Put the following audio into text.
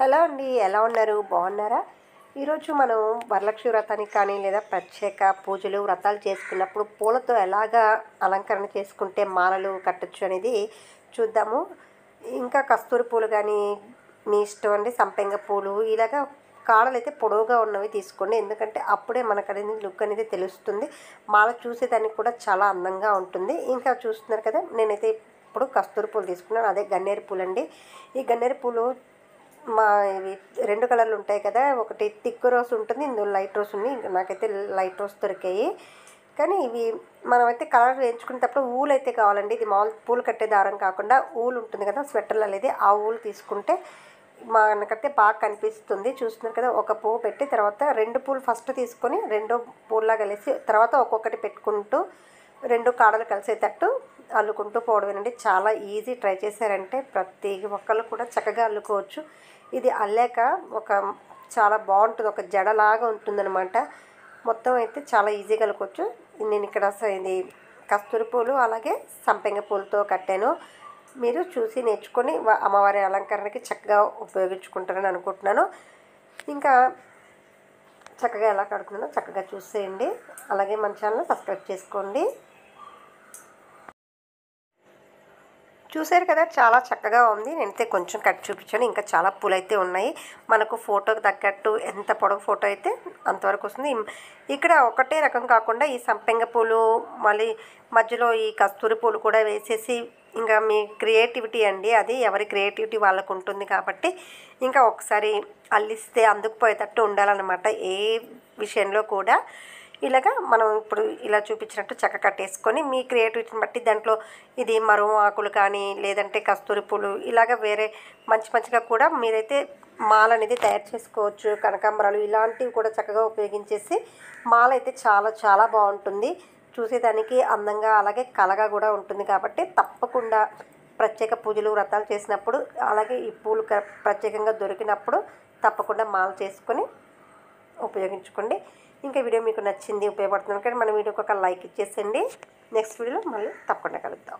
Hello అండి, ఎలా ఉన్నారు? బాగున్నారా? ఈరోజు మనం వరలక్ష్మి వ్రతానికి కానీ లేదా ప్రత్యేక పూజలు వ్రతాలు చేసుకున్నప్పుడు పూలతో ఎలాగా అలంకరణ చేసుకుంటే మాలలు కట్టచ్చు అనేది చూద్దాము. ఇంకా కస్తూరి పూలు కానీ మీ ఇష్టం అండి. సంపెంగ పూలు ఇలాగా కాడలు అయితే పొడవుగా ఉన్నవి తీసుకోండి, ఎందుకంటే అప్పుడే మనకు అనేది లుక్ అనేది తెలుస్తుంది. మాల చూసేదానికి కూడా చాలా అందంగా ఉంటుంది. ఇంకా చూస్తున్నారు కదా, నేనైతే ఇప్పుడు కస్తూరి పూలు తీసుకున్నాను, అదే గన్నేరు పూలు అండి. ఈ గన్నేరు పూలు ఇవి 2 కలర్లు ఉంటాయి కదా, ఒకటి థిక్ రోస్ ఉంటుంది, ఇందులో లైట్ రోస్ ఉంది. నాకైతే లైట్ రోస్ దొరికాయి. కానీ ఇవి మనమైతే కలర్ వేయించుకునేటప్పుడు ఊలు అయితే కావాలండి. ఇది మామూలు పూలు కట్టే దారం కాకుండా ఊలు ఉంటుంది కదా స్వెటర్లు అనేది, ఆ ఊలు తీసుకుంటే మనకైతే బాగా కనిపిస్తుంది. చూస్తున్నారు కదా, ఒక పువ్వు పెట్టి తర్వాత 2 పూలు ఫస్ట్ తీసుకొని 2 పూల్లా కలిసి తర్వాత ఒక్కొక్కటి పెట్టుకుంటూ 2 కాడలు కలిసేటట్టు అల్లుకుంటూ పోవడమేనండి. చాలా ఈజీ. ట్రై చేశారంటే ప్రతి ఒక్కళ్ళు కూడా చక్కగా అల్లుకోవచ్చు. ఇది అల్లాక చాలా బాగుంటుంది, ఒక జడలాగా ఉంటుందన్నమాట. మొత్తం అయితే చాలా ఈజీగా అల్లుకోవచ్చు. నేను ఇక్కడ ఇది కస్తూరి పూలు అలాగే సంపెంగ పూలతో కట్టాను. మీరు చూసి నేర్చుకొని అమ్మవారి అలంకరణకి చక్కగా ఉపయోగించుకుంటారని అనుకుంటున్నాను. ఇంకా చక్కగా ఎలా కడుతున్నానో చక్కగా చూసేయండి. అలాగే మన ఛానల్ సబ్స్క్రైబ్ చేసుకోండి. చూసారు కదా, చాలా చక్కగా ఉంది. నేనైతే కొంచెం కట్ చూపించాను, ఇంకా చాలా పూలు అయితే ఉన్నాయి. మనకు ఫోటోకి తగ్గట్టు ఎంత పొడవు ఫోటో అయితే అంతవరకు వస్తుంది. ఇక్కడ ఒకటే రకం కాకుండా ఈ సంపెంగ పూలు మళ్ళీ మధ్యలో ఈ కస్తూరి పూలు కూడా వేసేసి, ఇంకా మీ క్రియేటివిటీ అండి, అది ఎవరి క్రియేటివిటీ వాళ్ళకు ఉంటుంది కాబట్టి ఇంకా ఒకసారి అల్లిస్తే అందుకుపోయేటట్టు ఉండాలన్నమాట. ఏ విషయంలో కూడా ఇలాగా మనం ఇప్పుడు ఇలా చూపించినట్టు చక్క కట్టేసుకొని మీ క్రియేటివిటీని బట్టి దాంట్లో ఇది మరో ఆకులు కానీ లేదంటే కస్తూరి పూలు ఇలాగ వేరే మంచిగా కూడా మీరైతే మాల అనేది తయారు చేసుకోవచ్చు. కనకాంబరాలు ఇలాంటివి కూడా చక్కగా ఉపయోగించేసి మాల అయితే చాలా చాలా బాగుంటుంది. చూసేదానికి అందంగా అలాగే కళగా కూడా ఉంటుంది. కాబట్టి తప్పకుండా ప్రత్యేక పూజలు వ్రతాలు చేసినప్పుడు అలాగే ఈ పూలు ప్రత్యేకంగా దొరికినప్పుడు తప్పకుండా మాల చేసుకొని ఉపయోగించుకోండి. ఇంకా వీడియో మీకు నచ్చింది, ఉపయోగపడుతుంది కానీ మన వీడియోకి ఒక లైక్ ఇచ్చేసండి. నెక్స్ట్ వీడియోలో మళ్ళీ తప్పకుండా కలుద్దాం.